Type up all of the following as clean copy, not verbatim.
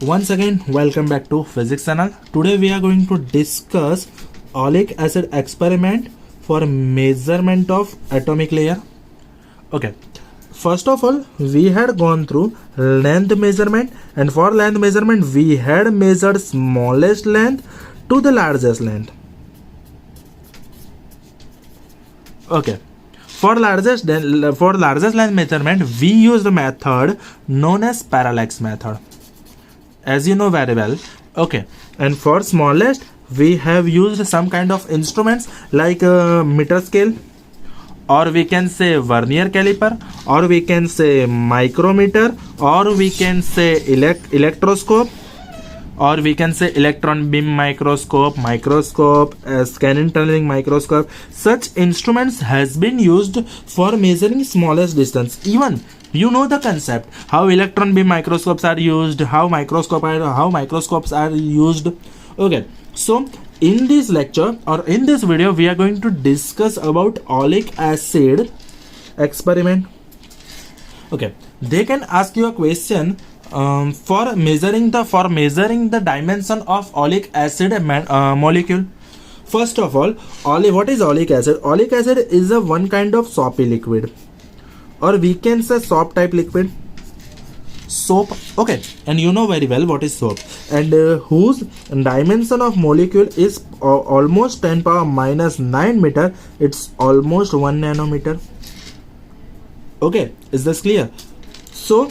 Once again, welcome back to Physics channel. Today we are going to discuss oleic acid experiment for measurement of atomic layer. Okay, first of all, we had gone through length measurement, and for length measurement we had measured smallest length to the largest length. Okay, for largest length measurement we used the method known as parallax method, as you know very well. Okay, and for smallest we have used some kind of instruments like meter scale, or we can say vernier caliper, or we can say micrometer, or we can say electroscope, or we can say electron beam microscope, scanning tunneling microscope. Such instruments has been used for measuring smallest distance. Even you know the concept, how electron beam microscopes are used, how microscopes are used. Okay, so in this lecture or in this video we are going to discuss about oleic acid experiment. Okay, they can ask you a question for measuring the dimension of oleic acid molecule. First of all, what is oleic acid? Oleic acid is a one kind of soapy liquid, or we can say soap type liquid. Soap, okay, and you know very well what is soap, and whose dimension of molecule is almost 10 power minus 9 meter. It's almost 1 nanometer. Okay, is this clear? So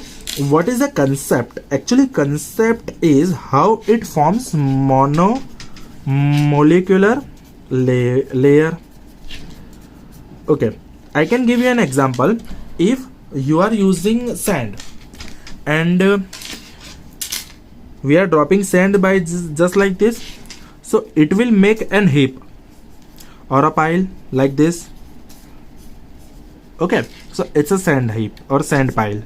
what is the concept? Actually, concept is how it forms monomolecular layer. Okay, I can give you an example. If you are using sand and we are dropping sand by just like this, so it will make an heap or a pile like this. Okay, so it's a sand heap or sand pile.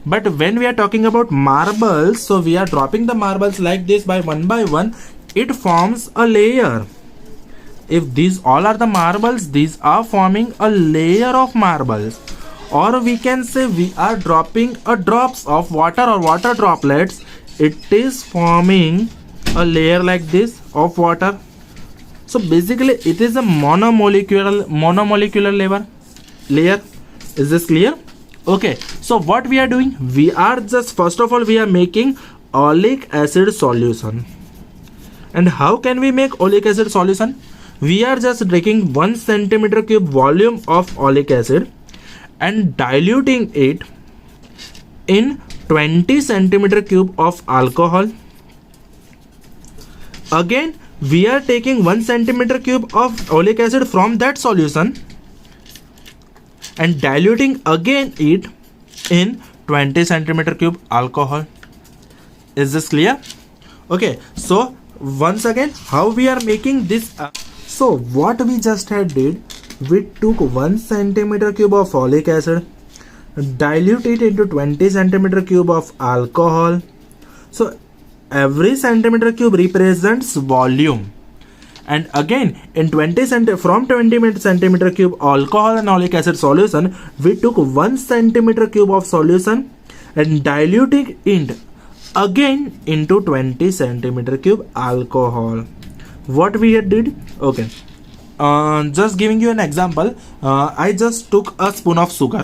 But when we are talking about marbles, so we are dropping the marbles like this by one, it forms a layer. If these all are the marbles, these are forming a layer of marbles. Or we can say we are dropping a drops of water or water droplets, it is forming a layer like this of water. So basically it is a monomolecular layer. Is this clear? Okay, so what we are doing, we are just first of all we are making oleic acid solution. And how can we make oleic acid solution? We are just taking 1 centimeter cube volume of oleic acid and diluting it in 20 centimeter cube of alcohol. Again we are taking 1 centimeter cube of oleic acid from that solution and diluting again it in 20 centimeter cube alcohol. Is this clear? Okay, so once again how we are making this so what we just had did, we took 1 centimeter cube of oleic acid, dilute it into 20 centimeter cube of alcohol. So every centimeter cube represents volume, and again in from 20 centimeter cube alcohol and oleic acid solution, we took 1 centimeter cube of solution and diluting it again into 20 centimeter cube alcohol. What we did? Okay, just giving you an example, I just took a spoon of sugar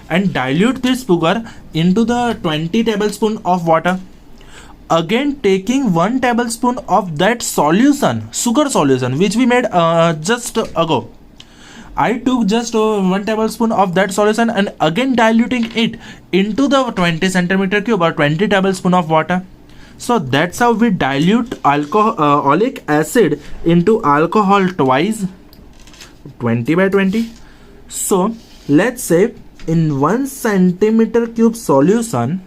and dilute this sugar into the 20 tablespoon of water. Again taking 1 tablespoon of that solution, sugar solution, which we made just ago. I took just 1 tablespoon of that solution and again diluting it into the 20 centimeter cube or 20 tablespoon of water. So that's how we dilute oleic acid into alcohol twice, 20 by 20. So let's say in 1 centimeter cube solution,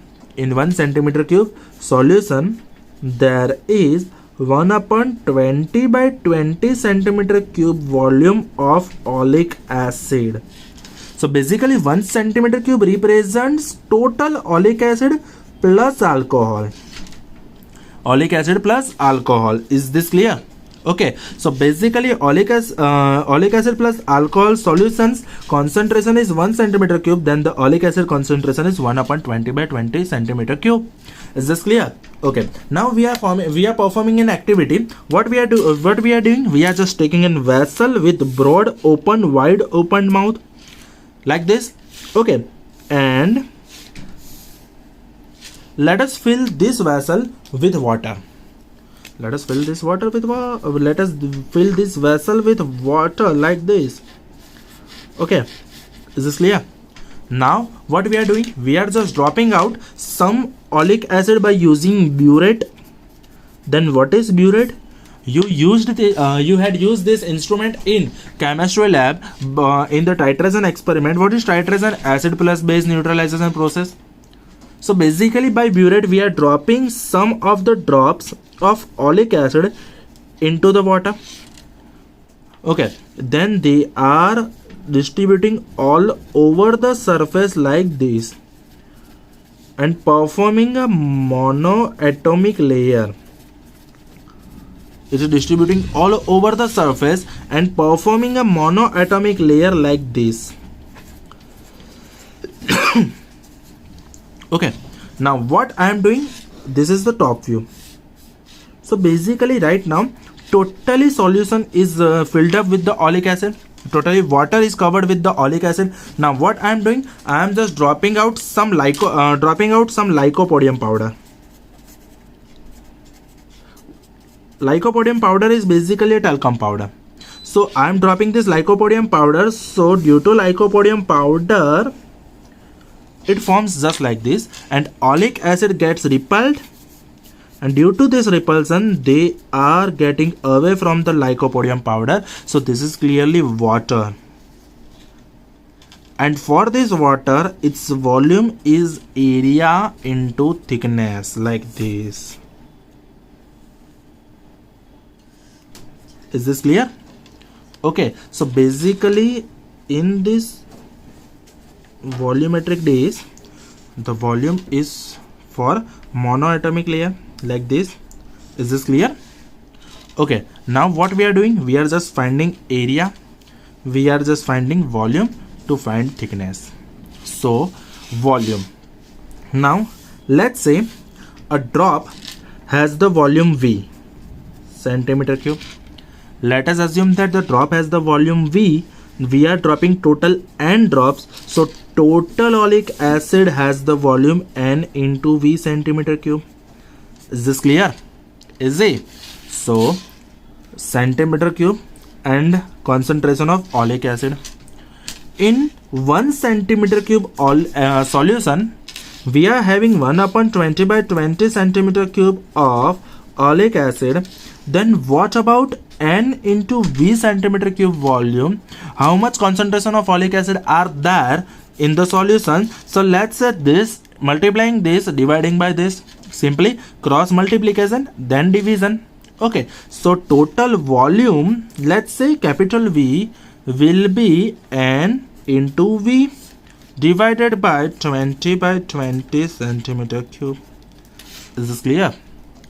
there is 1 upon 20 by 20 centimeter cube volume of oleic acid. So basically 1 centimeter cube represents total oleic acid plus alcohol. Oleic acid plus alcohol. Is this clear? Okay, so basically oleic acid plus alcohol solutions concentration is 1 centimeter cube, then the oleic acid concentration is 1 upon 20 by 20 centimeter cube. Is this clear? Okay, now we are performing an activity. What we are doing, we are just taking a vessel with wide open mouth like this. Okay, and let us fill this vessel with water. Let us fill this vessel with water like this. Okay, is this clear? Now what we are doing, we are just dropping out some oleic acid by using burette. Then what is burette? You had used this instrument in chemistry lab in the titration experiment. What is titration? Acid plus base neutralization process. So basically by burette we are dropping some of the drops of oleic acid into the water. Okay, then they are distributing all over the surface like this and performing a monoatomic layer. It is distributing all over the surface and performing a monoatomic layer like this. Okay, now what I am doing, this is the top view. So basically right now totally solution is filled up with the oleic acid. Totally water is covered with the oleic acid. Now what I am doing, I am just dropping out some lycopodium powder. Lycopodium powder is basically a talcum powder. So I am dropping this lycopodium powder. So due to lycopodium powder, it forms just like this, and oleic acid gets repelled, and due to this repulsion they are getting away from the lycopodium powder. So this is clearly water, and for this water its volume is area into thickness like this. Is this clear? Okay, so basically in this volumetric days, the volume is for monoatomic layer like this. Is this clear? Okay, now what we are doing, we are just finding area, we are just finding volume to find thickness. So volume. Now let's say a drop has the volume V centimeter cube. Let us assume that the drop has the volume V. We are dropping total n drops, so total oleic acid has the volume n into V centimeter cube. Is this clear? Is it? So centimeter cube and concentration of oleic acid. In 1 centimeter cube solution, we are having 1 upon 20 by 20 centimeter cube of oleic acid. Then what about n into V centimeter cube volume? How much concentration of oleic acid are there in the solution? So let's say this, multiplying this, dividing by this, simply cross multiplication then division. Okay, so total volume, let's say capital V, will be n into V divided by 20 by 20 centimeter cube. Is this clear?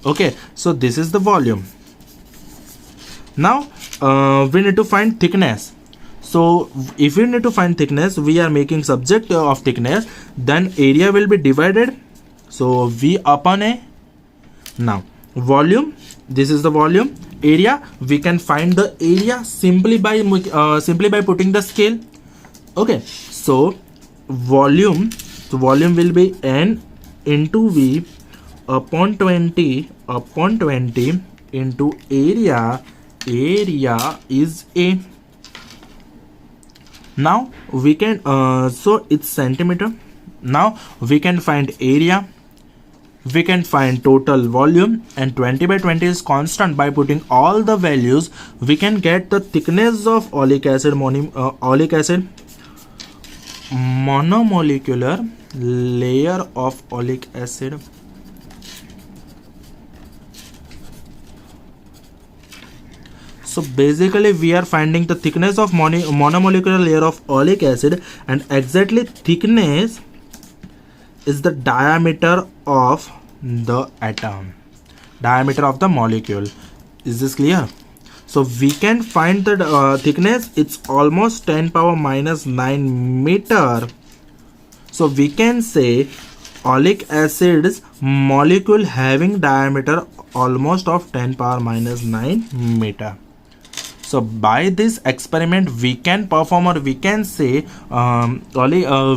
Okay, so this is the volume. Now we need to find thickness. So if we need to find thickness, we are making subject of thickness, then area will be divided. So V upon A. Now volume, this is the volume. Area, we can find the area simply by putting the scale. Okay, so volume will be n into V upon 20 into area. Area is A. Now we can so it's centimeter. Now we can find area, we can find total volume, and 20 by 20 is constant. By putting all the values, we can get the thickness of oleic acid, monomolecular layer of oleic acid. So basically we are finding the thickness of monomolecular layer of oleic acid, and exactly thickness is the diameter of the atom, diameter of the molecule. Is this clear? So we can find the thickness. It's almost 10 power minus 9 meter. So we can say oleic acid's molecule having diameter almost of 10 power minus 9 meter. So by this experiment we can perform, or we can say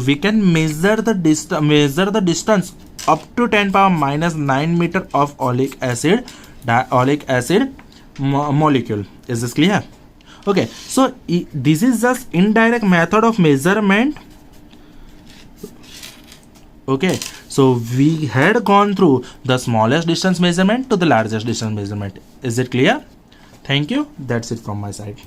we can measure the distance up to 10 power minus 9 meter of oleic acid molecule. Is this clear? Okay, so this is just indirect method of measurement. Okay, so we had gone through the smallest distance measurement to the largest distance measurement. Is it clear? Thank you. That's it from my side.